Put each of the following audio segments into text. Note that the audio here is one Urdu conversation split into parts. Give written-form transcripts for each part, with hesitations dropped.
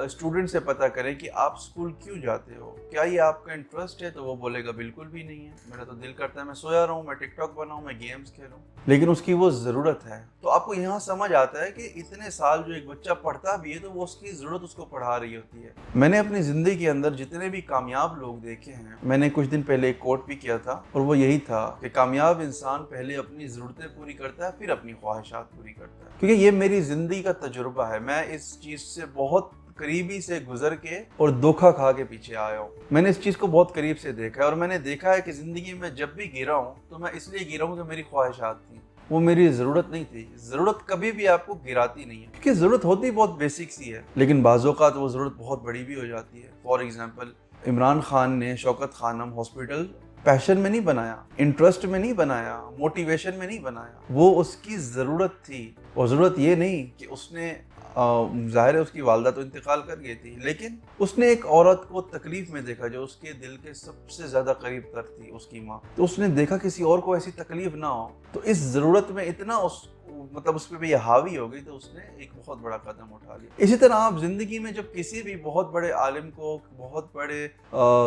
اسٹوڈنٹ سے پتہ کریں کہ آپ اسکول کیوں جاتے ہو, کیا یہ آپ کا انٹرسٹ ہے, تو وہ بولے گا بالکل بھی نہیں ہے, میرا تو دل کرتا ہے میں سویا رہوں, میں ٹک ٹاک بناؤں, میں گیمز کھیلوں. لیکن اس کی وہ ضرورت ہے. تو آپ کو یہاں سمجھ آتا ہے کہ اتنے سال جو ایک بچہ پڑھتا بھی ہے تو وہ اس کی ضرورت اس کو پڑھا رہی ہوتی ہے. میں نے اپنی زندگی کے اندر جتنے بھی کامیاب لوگ دیکھے ہیں, میں نے کچھ دن پہلے ایک کوٹ بھی کیا تھا, اور وہ یہی تھا کہ کامیاب انسان پہلے اپنی ضرورتیں پوری کرتا ہے, پھر اپنی خواہشات پوری کرتا ہے. کیونکہ یہ میری زندگی کا تجربہ ہے, میں اس چیز سے بہت قریبی سے گزر کے اور دھوکا کھا کے پیچھے آیا ہوں. میں نے اس چیز کو بہت قریب سے دیکھا ہے, اور میں نے دیکھا ہے کہ زندگی میں جب بھی گرا ہوں تو میں اس لیے گرا ہوں کہ میری خواہشات تھیں, وہ میری ضرورت نہیں تھی. ضرورت کبھی بھی آپ کو گراتی نہیں ہے, کیونکہ ضرورت ہوتی بہت بیسک سی ہے, لیکن بعض اوقات وہ ضرورت بہت بڑی بھی ہو جاتی ہے. فار ایگزامپل, عمران خان نے شوکت خانم ہاسپٹل پیشن میں نہیں بنایا, انٹرسٹ میں نہیں بنایا, موٹیویشن میں نہیں بنایا, وہ اس کی ضرورت تھی. اور ضرورت یہ نہیں کہ اس نے ظاہر ہے اس کی والدہ تو انتقال کر گئی تھی, لیکن اس نے ایک عورت کو تکلیف میں دیکھا جو اس کے دل کے سب سے زیادہ قریب تر تھی, اس کی ماں. تو اس نے دیکھا کسی اور کو ایسی تکلیف نہ ہو, تو اس ضرورت میں اتنا اس پہ بھی یہ حاوی ہو گئی, تو اس نے ایک بہت بڑا قدم اٹھا لیا. اسی طرح آپ زندگی میں جب کسی بھی بہت بڑے عالم کو, بہت بڑے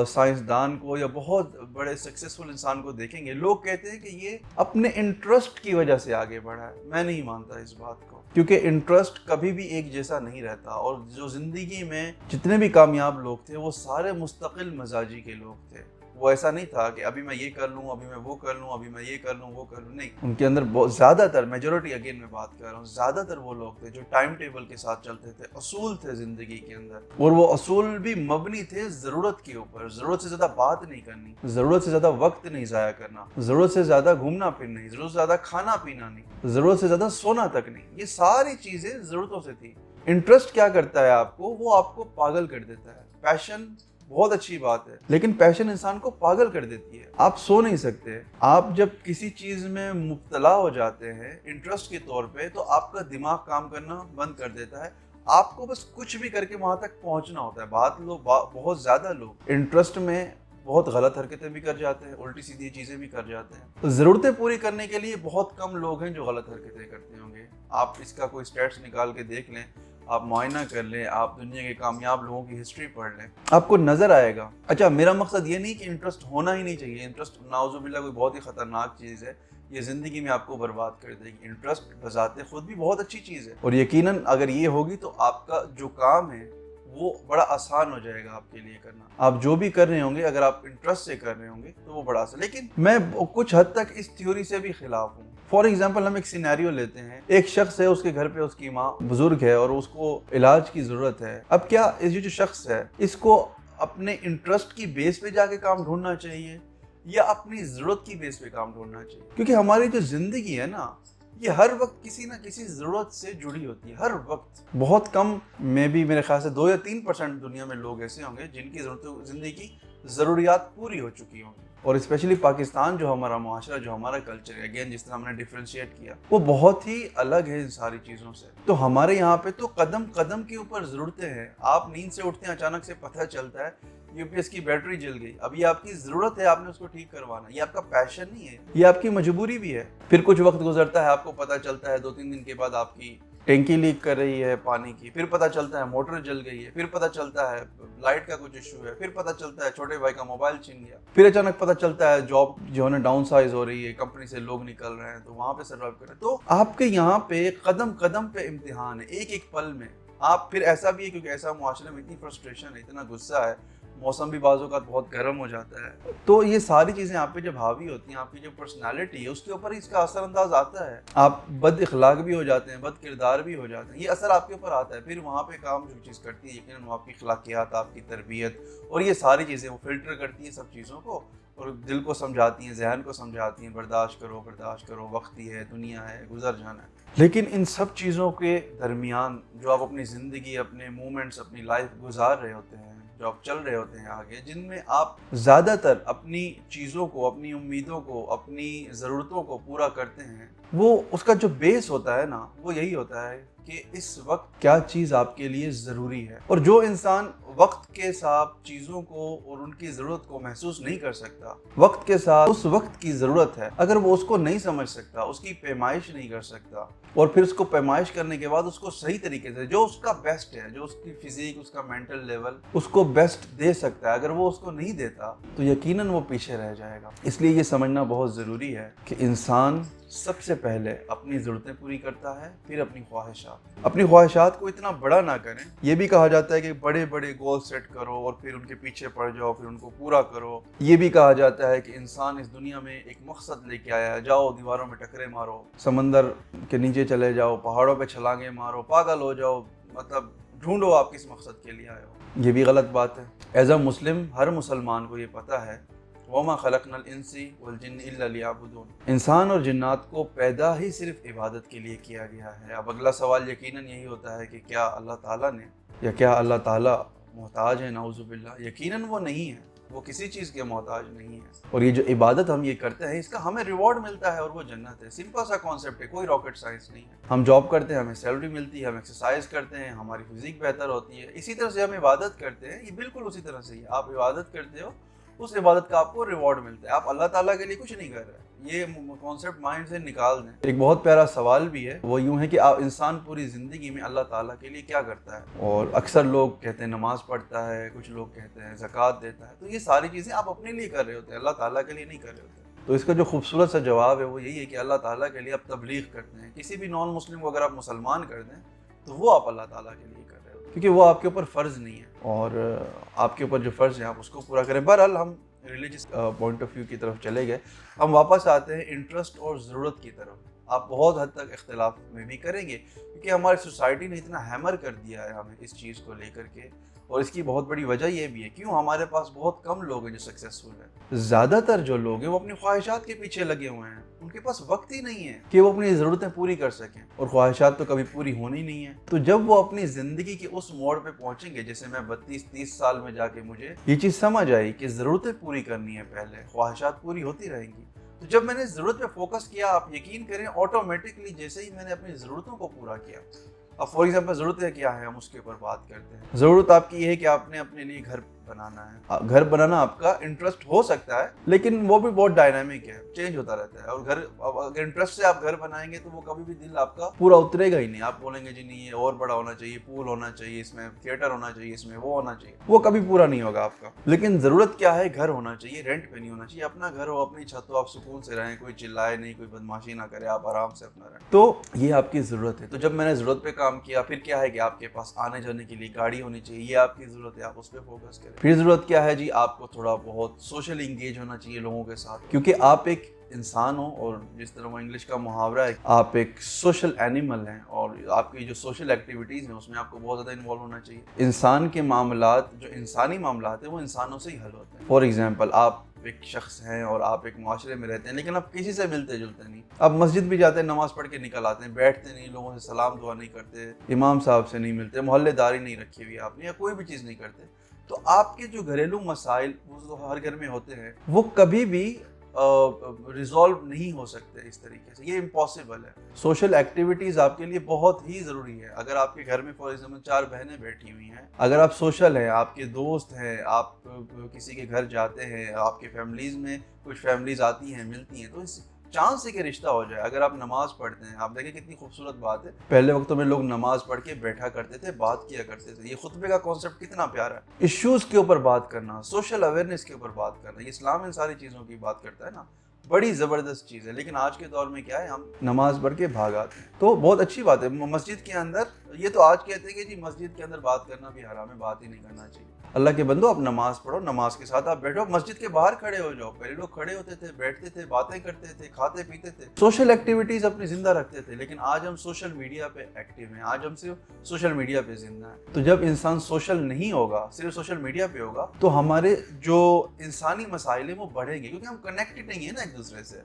سائنسدان کو, یا بہت بڑے سکسیسفل انسان کو دیکھیں گے, لوگ کہتے ہیں کہ یہ اپنے انٹرسٹ کی وجہ سے آگے بڑھا ہے. میں نہیں مانتا اس بات کو, کیونکہ انٹرسٹ کبھی بھی ایک جیسا نہیں رہتا. اور جو زندگی میں جتنے بھی کامیاب لوگ تھے وہ سارے مستقل مزاجی کے لوگ تھے. وہ ایسا نہیں تھا کہ ابھی میں یہ کر لوں, ابھی میں وہ کر لوں, ابھی میں یہ کر لوں, وہ کر لوں. نہیں, ان کے اندر بہت زیادہ تر, میجورٹی اگین میں بات کر رہا ہوں, زیادہ تر وہ لوگ تھے جو ٹائم ٹیبل کے ساتھ چلتے تھے, اصول تھے زندگی کے اندر, اور وہ اصول بھی مبنی تھے ضرورت کے اوپر. ضرورت سے زیادہ بات نہیں کرنی, ضرورت سے زیادہ وقت نہیں ضائع کرنا, ضرورت سے زیادہ گھومنا پھرنا نہیں, ضرورت سے زیادہ کھانا پینا نہیں, ضرورت سے زیادہ سونا تک نہیں. یہ ساری چیزیں ضرورتوں سے تھی. انٹرسٹ کیا کرتا ہے آپ کو, وہ آپ کو پاگل کر دیتا ہے. پیشن بہت اچھی بات ہے, لیکن پیشن انسان کو پاگل کر دیتی ہے. آپ سو نہیں سکتے. آپ جب کسی چیز میں مبتلا ہو جاتے ہیں انٹرسٹ کے طور پہ, تو آپ کا دماغ کام کرنا بند کر دیتا ہے. آپ کو بس کچھ بھی کر کے وہاں تک پہنچنا ہوتا ہے. بہت زیادہ لوگ انٹرسٹ میں بہت غلط حرکتیں بھی کر جاتے ہیں, الٹی سیدھی چیزیں بھی کر جاتے ہیں. تو ضرورتیں پوری کرنے کے لیے بہت کم لوگ ہیں جو غلط حرکتیں کرتے ہوں گے. آپ اس کا کوئی اسٹیٹس نکال کے دیکھ لیں, آپ معائنہ کر لیں, آپ دنیا کے کامیاب لوگوں کی ہسٹری پڑھ لیں, آپ کو نظر آئے گا. اچھا, میرا مقصد یہ نہیں کہ انٹرسٹ ہونا ہی نہیں چاہیے. انٹرسٹ نعوذ باللہ کوئی بہت ہی خطرناک چیز ہے, یہ زندگی میں آپ کو برباد کر دے گی. انٹرسٹ بذات خود بھی بہت اچھی چیز ہے, اور یقیناً اگر یہ ہوگی تو آپ کا جو کام ہے وہ بڑا آسان ہو جائے گا آپ کے لیے کرنا. آپ جو بھی کر رہے ہوں گے, اگر آپ انٹرسٹ سے کر رہے ہوں گے تو وہ بڑا آسان. لیکن میں کچھ حد تک اس تھیوری سے بھی خلاف ہوں. فار ایگزامپل, ہم ایک سینیریو لیتے ہیں, ایک شخص ہے, اس کے گھر پہ اس کی ماں بزرگ ہے اور اس کو علاج کی ضرورت ہے. اب کیا یہ جو شخص ہے, اس کو اپنے انٹرسٹ کی بیس پہ جا کے کام ڈھونڈنا چاہیے یا اپنی ضرورت کی بیس پہ کام ڈھونڈنا چاہیے؟ کیونکہ ہماری جو زندگی ہے نا, یہ ہر وقت کسی نہ کسی ضرورت سے جڑی ہوتی ہے. ہر وقت. بہت کم, میں بھی میرے خیال سے 2 یا 3% دنیا میں لوگ ایسے ہوں گے جن کی زندگی کی ضروریات پوری ہو چکی ہوں گی. اور اسپیشلی پاکستان جو ہمارا معاشرہ, جو ہمارا کلچر ہے, اگین جس طرح ہم نے ڈیفرینشیٹ کیا, وہ بہت ہی الگ ہے ان ساری چیزوں سے. تو ہمارے یہاں پہ تو قدم قدم کے اوپر ضرورتیں ہیں. آپ نیند سے اٹھتے ہیں, اچانک سے پتہ چلتا ہے یو پی ایس کی بیٹری جل گئی. اب یہ آپ کی ضرورت ہے, آپ نے اس کو ٹھیک کروانا. یہ آپ کا پیشن نہیں ہے, یہ آپ کی مجبوری بھی ہے. پھر کچھ وقت گزرتا ہے, آپ کو پتہ چلتا ہے 2-3 دن کے بعد آپ کی ٹینکی لیک کر رہی ہے پانی کی. پھر پتہ چلتا ہے موٹر جل گئی ہے. پھر پتہ چلتا ہے لائٹ کا کچھ ایشو ہے. پھر پتہ چلتا ہے چھوٹے بھائی کا موبائل چھین گیا. پھر اچانک پتہ چلتا ہے جاب جو ہے نا ڈاؤن سائز ہو رہی ہے, کمپنی سے لوگ نکل رہے ہیں, تو وہاں پہ سروائیو کر رہے ہیں. تو آپ کے یہاں پہ قدم قدم پہ امتحان ہے, ایک ایک پل میں. آپ پھر ایسا بھی ہے, کیونکہ ایسا معاشرے میں اتنی فرسٹریشن ہے, اتنا غصہ ہے, موسم بھی بعض اوقات بہت گرم ہو جاتا ہے, تو یہ ساری چیزیں آپ پہ جب حاوی ہوتی ہیں, آپ کی جو پرسنالٹی ہے اس کے اوپر اس کا اثر انداز آتا ہے. آپ بد اخلاق بھی ہو جاتے ہیں, بد کردار بھی ہو جاتے ہیں, یہ اثر آپ کے اوپر آتا ہے. پھر وہاں پہ کام جو چیز کرتی ہے یقیناً وہ آپ کی اخلاقیات, آپ کی تربیت اور یہ ساری چیزیں وہ فلٹر کرتی ہیں سب چیزوں کو, اور دل کو سمجھاتی ہیں, ذہن کو سمجھاتی ہیں, برداشت کرو, وقت ہی ہے, دنیا ہے, گزر جانا ہے. لیکن ان سب چیزوں کے درمیان جو آپ اپنی زندگی, اپنے مومنٹس, اپنی لائف گزار رہے ہوتے ہیں, جو آپ چل رہے ہوتے ہیں آگے, جن میں آپ زیادہ تر اپنی چیزوں کو, اپنی امیدوں کو, اپنی ضرورتوں کو پورا کرتے ہیں, وہ اس کا جو بیس ہوتا ہے نا, وہ یہی ہوتا ہے کہ اس وقت کیا چیز آپ کے لیے ضروری ہے. اور جو انسان وقت کے ساتھ چیزوں کو اور ان کی ضرورت کو محسوس نہیں کر سکتا، وقت کے ساتھ اس وقت کی ضرورت ہے، اگر وہ اس کو نہیں سمجھ سکتا، اس کی پیمائش نہیں کر سکتا، اور پھر اس کو پیمائش کرنے کے بعد اس کو صحیح طریقے سے جو اس کا بیسٹ ہے، جو اس کی فزیک، اس کا مینٹل لیول اس کو بیسٹ دے سکتا ہے، اگر وہ اس کو نہیں دیتا تو یقیناً وہ پیچھے رہ جائے گا. اس لیے یہ سمجھنا بہت ضروری ہے کہ انسان سب سے پہلے اپنی ضرورتیں پوری کرتا ہے، پھر اپنی خواہشات. اپنی خواہشات کو اتنا بڑا نہ کریں. یہ بھی کہا جاتا ہے کہ بڑے بڑے گول سیٹ کرو اور پھر ان کے پیچھے پڑ جاؤ، پھر ان کو پورا کرو. یہ بھی کہا جاتا ہے کہ انسان اس دنیا میں ایک مقصد لے کے آیا ہے، جاؤ دیواروں میں ٹکرے مارو، سمندر کے نیچے چلے جاؤ، پہاڑوں پہ چھلانگیں مارو، پاگل ہو جاؤ، مطلب ڈھونڈو آپ کس مقصد کے لیے آئے ہو. یہ بھی غلط بات ہے. ایز اے مسلم ہر مسلمان کو یہ پتہ ہے وَمَا خَلَقْنَا الْإِنسِ وَالْجِنَّ إِلَّا لِيَعْبُدُونَ. انسان اور جنات کو پیدا ہی صرف عبادت کے لیے کیا گیا ہے. اب اگلا سوال یقیناً یہی ہوتا ہے کہ کیا اللہ تعالیٰ نے، یا کیا اللہ تعالیٰ محتاج ہے؟ نعوذ باللہ. یقیناً وہ نہیں ہے، وہ کسی چیز کے محتاج نہیں ہے. اور یہ جو عبادت ہم یہ کرتے ہیں، اس کا ہمیں ریوارڈ ملتا ہے اور وہ جنت ہے. سمپل سا کانسیپٹ ہے، کوئی راکٹ سائنس نہیں ہے. ہم جاب کرتے ہیں، ہمیں سیلری ملتی ہے، ہم ایکسرسائز کرتے ہیں، ہماری فزیک بہتر ہوتی ہے. اسی طرح سے ہم عبادت کرتے ہیں، یہ بالکل اسی طرح سے ہی. آپ عبادت کرتے ہو، اس عبادت کا آپ کو ریوارڈ ملتا ہے. آپ اللہ تعالیٰ کے لیے کچھ نہیں کر رہے. یہ کانسیپٹ مائنڈ سے نکال دیں. ایک بہت پیارا سوال بھی ہے، وہ یوں ہے کہ انسان پوری زندگی میں اللہ تعالیٰ کے لیے کیا کرتا ہے؟ اور اکثر لوگ کہتے ہیں نماز پڑھتا ہے، کچھ لوگ کہتے ہیں زکوٰۃ دیتا ہے. تو یہ ساری چیزیں آپ اپنے لیے کر رہے ہوتے ہیں، اللہ تعالیٰ کے لیے نہیں کر رہے ہوتے. تو اس کا جو خوبصورت سا جواب ہے وہ یہی ہے کہ اللہ تعالیٰ کے لیے آپ تبلیغ کرتے ہیں. کسی بھی نان مسلم کو اگر آپ مسلمان کر دیں تو وہ آپ اللہ تعالیٰ کے لیے کر رہے ہوتے ہیں، کیونکہ وہ آپ کے اوپر فرض نہیں ہے، اور آپ کے اوپر جو فرض ہے آپ اس کو پورا کریں. بہرحال ہم ریلیجس پوائنٹ آف ویو کی طرف چلے گئے. ہم واپس آتے ہیں انٹرسٹ اور ضرورت کی طرف. آپ بہت حد تک اختلاف میں بھی کریں گے، کیونکہ ہماری سوسائٹی نے اتنا ہیمر کر دیا ہے ہمیں اس چیز کو لے کر کے. اور اس کی بہت بڑی وجہ یہ بھی ہے کیوں ہمارے پاس بہت کم لوگ ہیں جو سکسیسفل ہیں. زیادہ تر جو لوگ ہیں وہ اپنی خواہشات کے پیچھے لگے ہوئے ہیں. ان کے پاس وقت ہی نہیں ہے کہ وہ اپنی ضرورتیں پوری کر سکیں، اور خواہشات تو کبھی پوری ہونی نہیں ہیں. تو جب وہ اپنی زندگی کے اس موڑ پہ پہنچیں گے، جیسے میں 32-30 سال میں جا کے مجھے یہ چیز سمجھ آئی کہ ضرورتیں پوری کرنی ہے، پہلے خواہشات پوری ہوتی رہیں گی. تو جب میں نے ضرورت پہ فوکس کیا، آپ یقین کریں آٹومیٹکلی جیسے ہی میں نے اپنی ضرورتوں کو پورا کیا. اب فار ایگزامپل ضرورتیں کیا ہے، ہم اس کے اوپر بات کرتے ہیں. ضرورت آپ کی یہ ہے کہ آپ نے اپنے لیے گھر بنانا ہے. گھر بنانا آپ کا انٹرسٹ ہو سکتا ہے، لیکن وہ بھی بہت ڈائنامک ہے، چینج ہوتا رہتا ہے. اور گھر اگر انٹرسٹ سے آپ گھر بنائیں گے تو وہ کبھی بھی دل آپ کا پورا اترے گا ہی نہیں. آپ بولیں گے جی نہیں یہ اور بڑا ہونا چاہیے، پول ہونا چاہیے، اس میں تھیٹر ہونا چاہیے، اس میں وہ ہونا چاہیے. وہ کبھی پورا نہیں ہوگا آپ کا. لیکن ضرورت کیا ہے؟ گھر ہونا چاہیے، رینٹ پہ نہیں ہونا چاہیے. اپنا گھر ہو، اپنی چھت ہو، آپ سکون سے رہیں، کوئی چلائے نہیں، کوئی بدماشی نہ کرے، آپ آرام سے اپنا رہیں. تو یہ آپ کی ضرورت ہے. تو جب میں نے ضرورت پہ کام کیا، پھر کیا ہے کہ آپ کے پاس آنے جانے کے لیے گاڑی ہونی چاہیے، یہ آپ کی ضرورت ہے، آپ اس پہ فوکس کریں. پھر ضرورت کیا ہے جی؟ آپ کو تھوڑا بہت سوشل انگیج ہونا چاہیے لوگوں کے ساتھ، کیونکہ آپ ایک انسان ہو، اور جس طرح وہ انگلش کا محاورہ ہے، آپ ایک سوشل اینیمل ہیں، اور آپ کی جو سوشل ایکٹیویٹیز ہیں اس میں آپ کو بہت زیادہ انوالو ہونا چاہیے. انسان کے معاملات، جو انسانی معاملات ہیں، وہ انسانوں سے ہی حل ہوتے ہیں. فار ایگزامپل آپ ایک شخص ہیں اور آپ ایک معاشرے میں رہتے ہیں، لیکن آپ کسی سے ملتے جلتے نہیں. آپ مسجد بھی جاتے ہیں، نماز پڑھ کے نکل آتے ہیں، بیٹھتے نہیں، لوگوں سے سلام دعا نہیں کرتے، امام صاحب سے نہیں ملتے، محلے داری نہیں رکھی ہوئی آپ نے، یا کوئی بھی چیز نہیں کرتے. تو آپ کے جو گھریلو مسائل وہ ہر گھر میں ہوتے ہیں، وہ کبھی بھی ریزالو نہیں ہو سکتے اس طریقے سے. یہ امپاسبل ہے. سوشل ایکٹیویٹیز آپ کے لیے بہت ہی ضروری ہے. اگر آپ کے گھر میں فار ایگزامپل 4 بہنیں بیٹھی ہوئی ہیں، اگر آپ سوشل ہیں، آپ کے دوست ہیں، آپ کسی کے گھر جاتے ہیں، آپ کے فیملیز میں کچھ فیملیز آتی ہیں، ملتی ہیں، تو اس چانس ہے کہ رشتہ ہو جائے. اگر آپ نماز پڑھتے ہیں، آپ دیکھیں کتنی خوبصورت بات ہے. پہلے وقتوں میں لوگ نماز پڑھ کے بیٹھا کرتے تھے، بات کیا کرتے تھے. یہ خطبے کا کانسیپٹ کتنا پیارا ہے. ایشوز کے اوپر بات کرنا، سوشل اویئرنیس کے اوپر بات کرنا، یہ اسلام ان ساری چیزوں کی بات کرتا ہے نا. بڑی زبردست چیز ہے. لیکن آج کے دور میں کیا ہے، ہم نماز پڑھ کے بھاگ آتے ہیں. تو بہت اچھی بات ہے مسجد کے اندر. یہ تو آج کہتے ہیں کہ جی مسجد کے اندر بات کرنا بھی حرام ہے، بات ہی نہیں کرنا چاہیے. اللہ کے بندو، آپ نماز پڑھو، نماز کے ساتھ آپ بیٹھو، مسجد کے باہر کھڑے ہو جاؤ. پہلے لوگ کھڑے ہوتے تھے، بیٹھتے تھے، باتیں کرتے تھے، کھاتے پیتے تھے، سوشل ایکٹیویٹیز اپنی زندہ رکھتے تھے. لیکن آج ہم سوشل میڈیا پہ ایکٹیو ہیں، آج ہم صرف سوشل میڈیا پہ زندہ ہیں. تو جب انسان سوشل نہیں ہوگا، صرف سوشل میڈیا پہ ہوگا، تو ہمارے جو انسانی مسائل ہیں وہ بڑھیں گے، کیونکہ ہم کنیکٹڈ نہیں ہیں نا ایک دوسرے سے.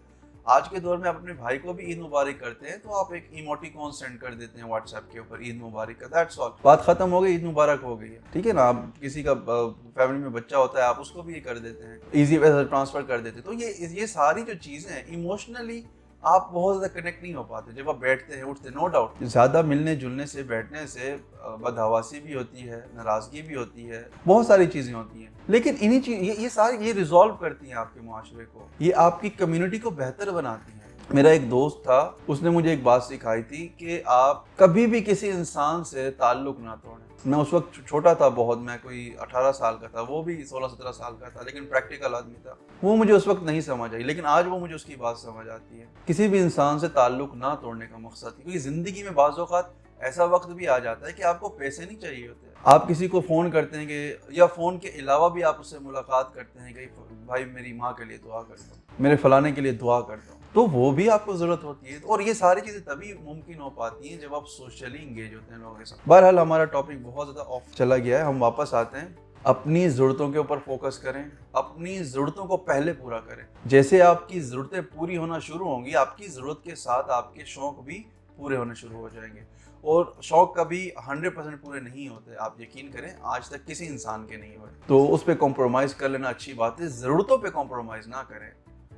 آج کے دور میں آپ اپنے بھائی کو بھی عید مبارک کرتے ہیں تو آپ ایک ایموٹیکون سینڈ کر دیتے ہیں واٹس ایپ کے اوپر، عید مبارک کا، دیٹس آل. بات ختم ہو گئی، عید مبارک ہو گئی ہے. ٹھیک ہے نا. آپ کسی کا فیملی میں بچہ ہوتا ہے، آپ اس کو بھی یہ کر دیتے ہیں، ایزی وے سے ٹرانسفر کر دیتے ہیں. تو یہ ساری جو چیزیں ہیں ایموشنلی آپ بہت زیادہ کنیکٹ نہیں ہو پاتے جب آپ بیٹھتے ہیں اٹھتے. نو ڈاؤٹ زیادہ ملنے جلنے سے بیٹھنے سے بدحواسی بھی ہوتی ہے, ناراضگی بھی ہوتی ہے, بہت ساری چیزیں ہوتی ہیں, لیکن انہی چیز یہ ساری یہ ریزالو کرتی ہیں آپ کے معاشرے کو, یہ آپ کی کمیونٹی کو بہتر بناتی ہیں. میرا ایک دوست تھا, اس نے مجھے ایک بات سکھائی تھی کہ آپ کبھی بھی کسی انسان سے تعلق نہ توڑیں. میں اس وقت چھوٹا تھا بہت, میں کوئی 18 سال کا تھا, وہ بھی 16-17 سال کا تھا, لیکن پریکٹیکل آدمی تھا. وہ مجھے اس وقت نہیں سمجھ آئی, لیکن آج وہ مجھے اس کی بات سمجھ آتی ہے. کسی بھی انسان سے تعلق نہ توڑنے کا مقصد, کیونکہ زندگی میں بعض اوقات ایسا وقت بھی آ جاتا ہے کہ آپ کو پیسے نہیں چاہیے ہوتے. آپ کسی کو فون کرتے ہیں کہ یا فون کے علاوہ بھی آپ اس سے ملاقات کرتے ہیں کہ بھائی میری ماں کے لیے دعا کر دو, میرے فلانے کے لیے دعا کر دو, تو وہ بھی آپ کو ضرورت ہوتی ہے. اور یہ ساری چیزیں تبھی ممکن ہو پاتی ہیں جب آپ سوشلی انگیج ہوتے ہیں لوگوں کے ساتھ. بہرحال ہمارا ٹاپک بہت زیادہ آف چلا گیا ہے, ہم واپس آتے ہیں. اپنی ضرورتوں کے اوپر فوکس کریں, اپنی ضرورتوں کو پہلے پورا کریں. جیسے آپ کی ضرورتیں پوری ہونا شروع ہوں گی, آپ کی ضرورت کے ساتھ آپ کے شوق بھی پورے ہونے شروع ہو جائیں گے. اور شوق کبھی 100% پورے نہیں ہوتے, آپ یقین کریں آج تک کسی انسان کے نہیں ہوئے. تو اس پہ کمپرومائز کر لینا اچھی بات ہے, ضرورتوں پہ کمپرومائز نہ کریں.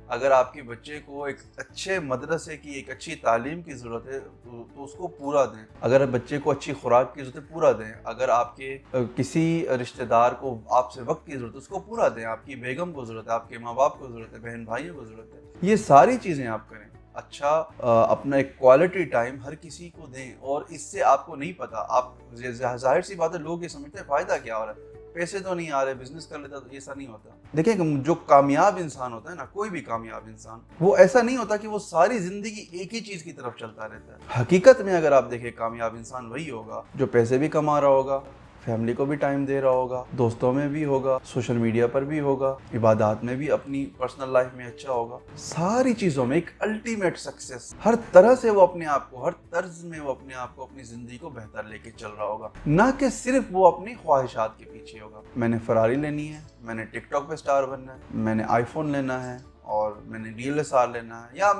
اگر آپ کے بچے کو ایک اچھے مدرسے کی, ایک اچھی تعلیم کی ضرورت ہے تو اس کو پورا دیں. اگر بچے کو اچھی خوراک کی ضرورت ہے پورا دیں. اگر آپ کے کسی رشتہ دار کو آپ سے وقت کی ضرورت ہے اس کو پورا دیں. آپ کی بیگم کو ضرورت ہے, آپ کے ماں باپ کو ضرورت ہے, بہن بھائیوں کو ضرورت ہے, یہ ساری چیزیں آپ کریں. اچھا اپنا ایک کوالٹی ٹائم ہر کسی کو دیں. اور اس سے آپ کو نہیں پتا, آپ ظاہر سی بات ہے لوگ یہ سمجھتے ہیں فائدہ کیا ہو رہا ہے, پیسے تو نہیں آ رہے, بزنس کر لیتا, تو ایسا نہیں ہوتا. دیکھیں جو کامیاب انسان ہوتا ہے نا, کوئی بھی کامیاب انسان, وہ ایسا نہیں ہوتا کہ وہ ساری زندگی ایک ہی چیز کی طرف چلتا رہتا ہے. حقیقت میں اگر آپ دیکھیں کامیاب انسان وہی ہوگا جو پیسے بھی کما رہا ہوگا, فیملی کو بھی ٹائم دے رہا ہوگا, دوستوں میں بھی ہوگا, سوشل میڈیا پر بھی ہوگا, عبادات میں بھی, اپنی پرسنل لائف میں اچھا ہوگا. ساری چیزوں میں ایک الٹیمیٹ سکسیس, ہر طرح سے وہ اپنے آپ کو, ہر طرز میں وہ اپنے آپ کو, اپنی زندگی کو بہتر لے کے چل رہا ہوگا, نہ کہ صرف وہ اپنی خواہشات کے پیچھے ہوگا. میں نے فراری لینی ہے, میں نے ٹک ٹاک پہ سٹار بننا ہے, میں نے آئی فون لینا ہے, اور میں نے DSLR لینا ہے, یا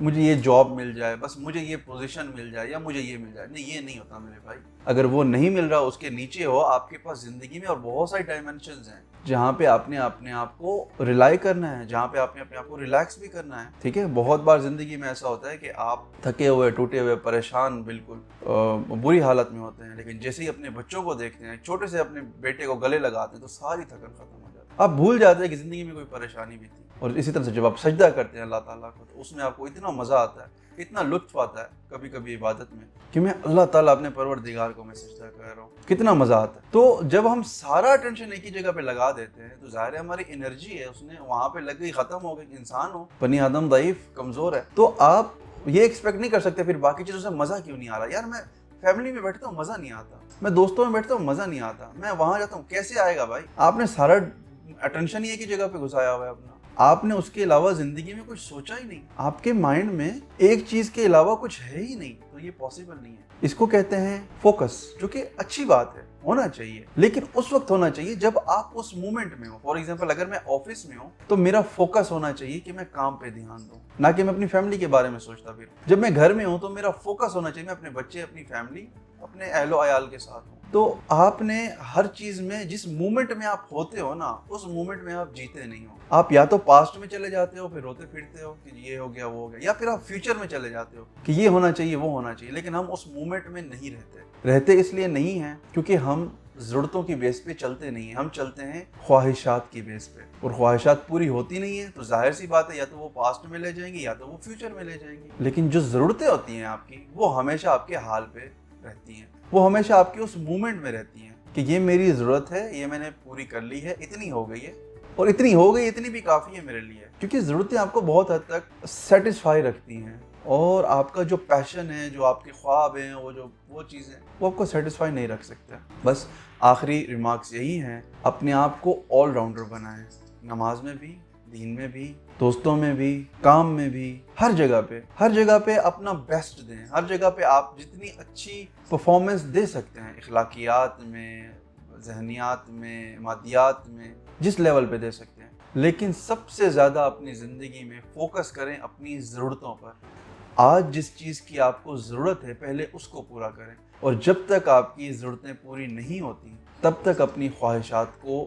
مجھے یہ جاب مل جائے, بس مجھے یہ پوزیشن مل جائے, یا مجھے یہ مل جائے. نہیں, یہ نہیں ہوتا میرے بھائی. اگر وہ نہیں مل رہا, اس کے نیچے ہو, آپ کے پاس زندگی میں اور بہت ساری ڈائمینشنز ہیں جہاں پہ آپ نے اپنے آپ کو ریلائی کرنا ہے, جہاں پہ آپ نے اپنے آپ کو ریلیکس بھی کرنا ہے. ٹھیک ہے, بہت بار زندگی میں ایسا ہوتا ہے کہ آپ تھکے ہوئے, ٹوٹے ہوئے, پریشان, بالکل بری حالت میں ہوتے ہیں, لیکن جیسے ہی اپنے بچوں کو دیکھتے ہیں, چھوٹے سے اپنے بیٹے کو گلے لگاتے ہیں, تو ساری تھکن ختم ہو جاتی ہے. آپ بھول جاتے ہیں کہ زندگی میں کوئی پریشانی بھی تھی. اور اسی طرح سے جب آپ سجدہ کرتے ہیں اللہ تعالیٰ کو, تو اس میں آپ کو اتنا مزہ آتا ہے, اتنا لطف آتا ہے کبھی کبھی عبادت میں, کہ میں اللہ تعالیٰ اپنے پروردگار کو میں سجدہ کر رہا ہوں, کتنا مزہ آتا ہے. تو جب ہم سارا اٹینشن ایک ہی جگہ پہ لگا دیتے ہیں, تو ظاہر ہے ہماری انرجی ہے اس نے وہاں پہ لگ گئی, ختم ہو گئی. انسان ہو, بنی آدم ضعیف, کمزور ہے, تو آپ یہ ایکسپیکٹ نہیں کر سکتے پھر باقی چیزوں سے مزہ کیوں نہیں آ رہا. یار میں فیملی میں بیٹھتا ہوں, مزہ نہیں آتا, میں دوستوں میں بیٹھتا ہوں, مزہ نہیں آتا, میں وہاں جاتا ہوں, کیسے آئے گا بھائی؟ آپ نے سارا اٹینشن ہی ایک ہی جگہ پہ گھسایا ہوا ہے اپنا, آپ نے اس کے علاوہ زندگی میں کچھ سوچا ہی نہیں. آپ کے مائنڈ میں ایک چیز کے علاوہ کچھ ہے ہی نہیں, تو یہ پاسبل نہیں ہے. اس کو کہتے ہیں فوکس, جو کہ اچھی بات ہے, ہونا چاہیے, لیکن اس وقت ہونا چاہیے جب آپ اس مومنٹ میں ہو. فار ایگزامپل, اگر میں آفس میں ہوں تو میرا فوکس ہونا چاہیے کہ میں کام پہ دھیان دوں, نہ کہ میں اپنی فیملی کے بارے میں سوچتا پھر. جب میں گھر میں ہوں تو میرا فوکس ہونا چاہیے میں اپنے بچے, اپنی فیملی, اپنے اہل و عیال کے ساتھ ہوں. تو آپ نے ہر چیز میں, جس مومنٹ میں آپ ہوتے ہو نا, اس مومنٹ میں آپ جیتے نہیں ہو. آپ یا تو پاسٹ میں چلے جاتے ہو, پھر روتے پھرتے ہو کہ یہ ہو گیا, وہ ہو گیا, یا پھر آپ فیوچر میں چلے جاتے ہو کہ یہ ہونا چاہیے, وہ ہونا چاہیے. لیکن ہم اس مومنٹ میں نہیں رہتے اس لیے نہیں ہیں کیونکہ ہم ضرورتوں کی بیس پہ چلتے نہیں ہیں, ہم چلتے ہیں خواہشات کی بیس پہ, اور خواہشات پوری ہوتی نہیں ہیں. تو ظاہر سی بات ہے, یا تو وہ پاسٹ میں لے جائیں گی, یا تو وہ فیوچر میں لے جائیں گی. لیکن جو ضرورتیں ہوتی ہیں آپ کی, وہ ہمیشہ آپ کے حال پہ رہتی ہیں, وہ ہمیشہ آپ کے اس مومنٹ میں رہتی ہیں کہ یہ میری ضرورت ہے, یہ میں نے پوری کر لی ہے, اتنی ہو گئی ہے, اور اتنی ہو گئی, اتنی بھی کافی ہے میرے لیے. کیونکہ ضرورتیں آپ کو بہت حد تک سیٹسفائی رکھتی ہیں, اور آپ کا جو پیشن ہے, جو آپ کے خواب ہیں, وہ چیزیں وہ آپ کو سیٹسفائی نہیں رکھ سکتے. بس آخری ریمارکس یہی ہیں, اپنے آپ کو آل راؤنڈر بنائیں, نماز میں بھی, دین میں بھی, دوستوں میں بھی, کام میں بھی, ہر جگہ پہ اپنا بیسٹ دیں. ہر جگہ پہ آپ جتنی اچھی پرفارمنس دے سکتے ہیں, اخلاقیات میں, ذہنیات میں, مادیات میں, جس لیول پہ دے سکتے ہیں. لیکن سب سے زیادہ اپنی زندگی میں فوکس کریں اپنی ضرورتوں پر. آج جس چیز کی آپ کو ضرورت ہے, پہلے اس کو پورا کریں, اور جب تک آپ کی ضرورتیں پوری نہیں ہوتی, تب تک اپنی خواہشات کو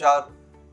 4